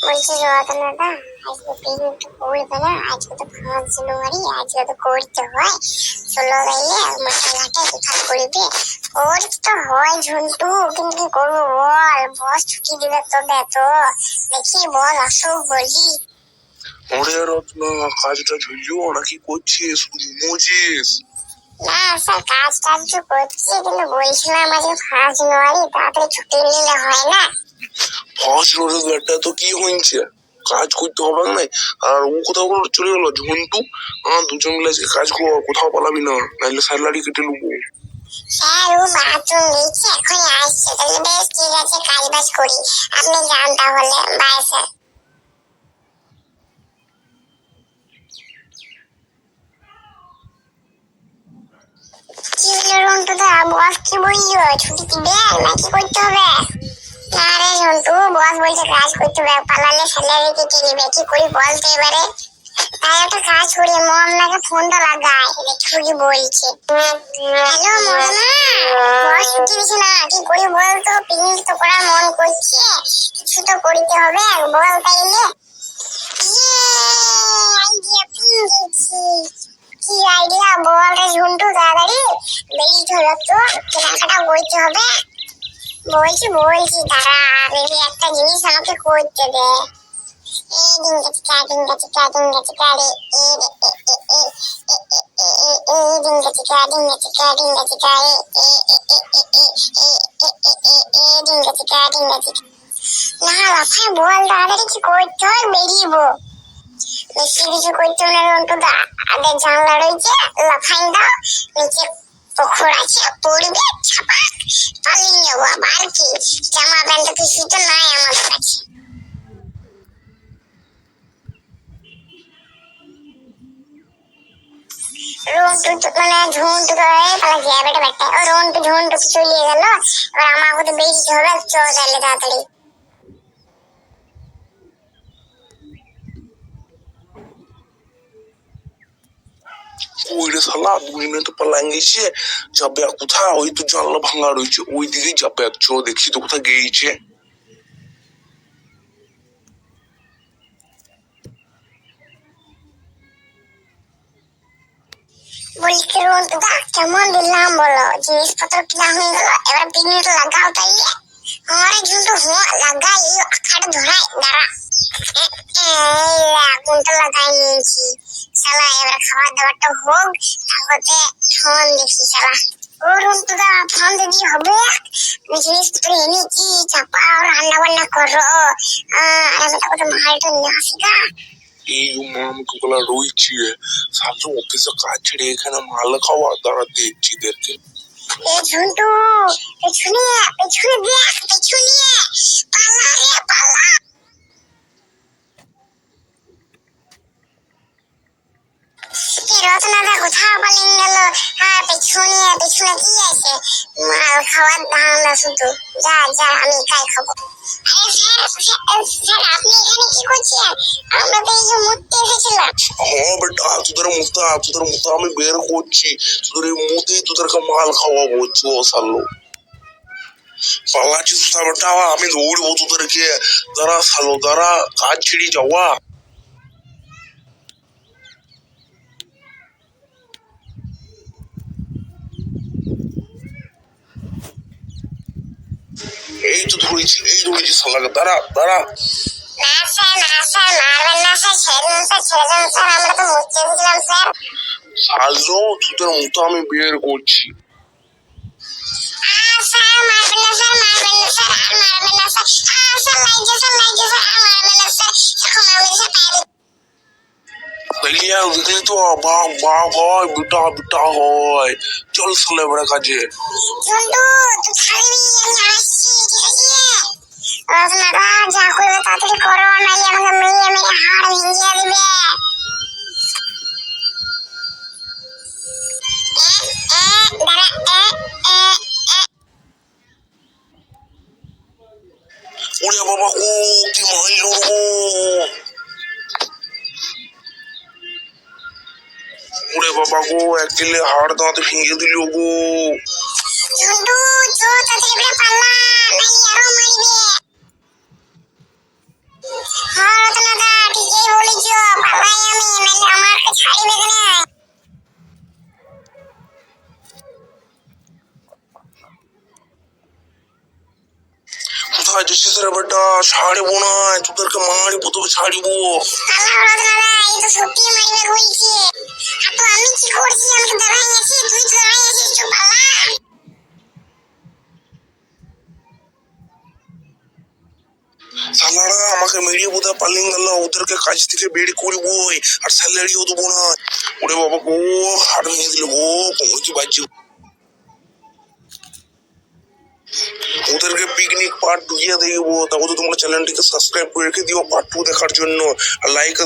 বলছি রতনদা, আজকে পিকনিক তো করবে না? আজকে তো 5 জানুয়ারি, আজকে তো করতে হয়। চলো গাইলে মাথাঘাটে কোথাও করবে। করতে হয় ঝন্টু, কিন্তু কি করবো বল? বস ছুটি দিবে তবে তো। দেখি বল, অশোক বলি। ওরে রত্না, কাজটা ঝুলিও নাকি করছিস? ঘুমোছিস? না স্যার, কাজ টাজ তো করছি, কিন্তু বলছিলাম আজকে 5 জানুয়ারি, তাড়াতাড়ি ছুটি নিলে হয় না? ফার্স্ট রোডের ব্যাটটা তো কি হয়েছে? কাজ করতে হবে না? আর ও কোথাও চলে গেল ঝন্টু। দুজন মিলে আজকে কাজ কর, কোথাও পালাবি না, নাইলে স্যালারি কেটে নেবো। স্যার, ও বাথরুম দিচ্ছে, এখনই আসছে। তাহলে বেশ, ঠিক আছে, কাজ বাজ করি। আপনি যান তাহলে, বাই স্যার। কি হলো রন্টুদা, বস কি বললো? ছুটি দিবে নাকি করতে হবে? না রে ঝন্টু, বস বলছে কাজ করতে হবে, পালালে স্যালারি কেটে নেবে। কি করি বলতে এবারে? তাই একটা কাজ করি, মোহনাকে ফোনটা লাগাই, দেখি কি বলছে। হ্যালো মোহনা, বস ছুটি দিছে না, কি করি বলতো? পিকনিক তো করার মন করছে, কিছু তো করতে হবে, বল তাইলে। আইডিয়া পেয়েছি। কি আইডিয়া বল রে ঝন্টু, তাড়াতাড়ি বেরিয়ে হলো তো, কেনাকাটা করতে হবে। বলছি তারা, বেবি একটা জিনিস আমাকে করতে দে। এই ডিঙ্গা চিকা ডিঙ্গা চিকা ডিঙ্গা চিকা রে, এই রে এই ডিঙ্গা চিকা ডিঙ্গা চিকা ডিঙ্গা চিকা রে, এই ডিঙ্গা চিকা ডিঙ্গা চিকা। না লাফায় বল, তাড়াতাড়ি কি করতে হয়, বেরিয়েবো। বেশি কিছু করতে হবে না রন্টুদা, আগে জানলা রয়েছে, লাফাইন দাও, নিচে পুকুর আছে, পড়বে ছাপাক, পালিয়ে যাবো। আবার কি, জামা প্যান্ট কিছু তো নাই আমাদের কাছে। রন্টু মানে ঝন্টু তো পালা গিয়া বেটা বেটা, ও রন্টু ঝন্টু চলিয়ে গেল। এবার আমাকে তো বেরিয়ে হবে, চল তাহলে তাড়াতাড়ি। ওই রে শালা, 2 মিনিট পালাং গেছে। যাবে কোথায়? ওই তো জানলা ভাঙা রয়েছে, ওই দিকেই যাবে। চো দেখি তো কোথায় গিয়েছে। বলছি রন্টুদা, কেমন দিলাম বলো? জিনিসপত্র কিনা হয়ে গেল, এবার পিকনিক লাগাও তাইলে। আমারে ঝন্টু লাগাই, এই আখাটা ধরাই, দাঁড়া। আগুনটা লাগাই নিয়েছি শালা, এবার খাবার দাবারটা হোক, তারপরে ফোন দেখি শালা। ও রন্টুদা, ফোন দিদি হবে? জিনিসপত্র এনেছি, চাপাও, রান্না বান্না করো। আর আমি তো মালটা নিয়ে আসি গা। এই মামগুলা রয়েছে, সামনে অফিসে কাজ ছেড়ে এখানে মাল খাওয়া, তারা দেখছি এদেরকে। এ ঝন্টু, পেছনে পেছনে দেখ, পেছনে পালা রে পালা। রত্নাদা কোথাও পালিয়ে গেল? হ্যাঁ, পেছনে পেছনে কি আছে? মাল খাওয়ার ধান্দা শুধু। যা যা, আমি একাই খাবো। আরে স্যার, আপনি এখানে কি করছেন? আমরা তো এই যে মুততে এসেছিলাম। হ্যাঁ বেটা, তোদের মুতা আমি বের করছি। তোদের এই মুতেই তোদেরকে মাল খাওয়াবো। চো সালো, পালাচ্ছিস কোথা বেটা? আমি দৌড়বো তোদেরকে। দাঁড়া সালো, দাঁড়া, কাজ ছেড়ে যাওয়া। এই তো ধরেছি, এই ধরেছি শালাকে, দাঁড়া দাঁড়া। না স্যার, মারবেন না স্যার, ছেড়ে দিন স্যার, আমরা তো মুততে এসেছিলাম স্যার। সালো, তোদের মুতা আমি বের করছি। স্যার মারবেন না স্যার, মারবেন না স্যার, আর মারবেন না স্যার। স্যার লাইজে স্যার, আর মারবেন না স্যার, ক্ষমা করে স্যার, পায়ে পেলিয়া দেখলি তো, বাঘ বাঘ হয়, বিটা বিটা হয়। চল সালে এবারে কাজে। ঝন্টু, তুই থাকবি, আমি আসছি, ঠিক আছে? রত্নাদা, যা করবে তাড়াতাড়ি করো, নাইলে আমাকে মেরে মেরে হাড় ভেঙে দিবে। দাঁড়া, ওরে বাবা, ও কি মাইলো গো! ওরে বাবা গো, এক গেলে হাড় দাঁত ভেঙে দিল গো। ঝন্টু, চো তাড়াতাড়ি করে পালা, নাইলে আরো মারবে। খাইছিস রে বেটা, ছাড়িব না, তোদেরকে মারি প্রথমে ছাড়িব। পালা ওরা দাদা, এই তো সত্যি মাইবে হইছে। আর তো আমি কি করছি, আমি তো দাঁড়াই আছি, তুই তো দাঁড়াই আছিস, তো পালা। শালারা আমাকে মেরিয়ে বোধহয় পালিং গেল, ওদেরকে কাজ থেকে বের করবই আর স্যালারিও দেবো না। ওরে বাবা গো, হাড় ভেঙে দিল গো, কোমর কি বাজছে। ওদেরকে পিকনিক পার্ট 2 ঢুকিয়ে দেখবো। তখন তো তোমরা চ্যানেলটিকে সাবস্ক্রাইব করে রেখে দিও পার্ট 2 দেখার জন্য, আর লাইক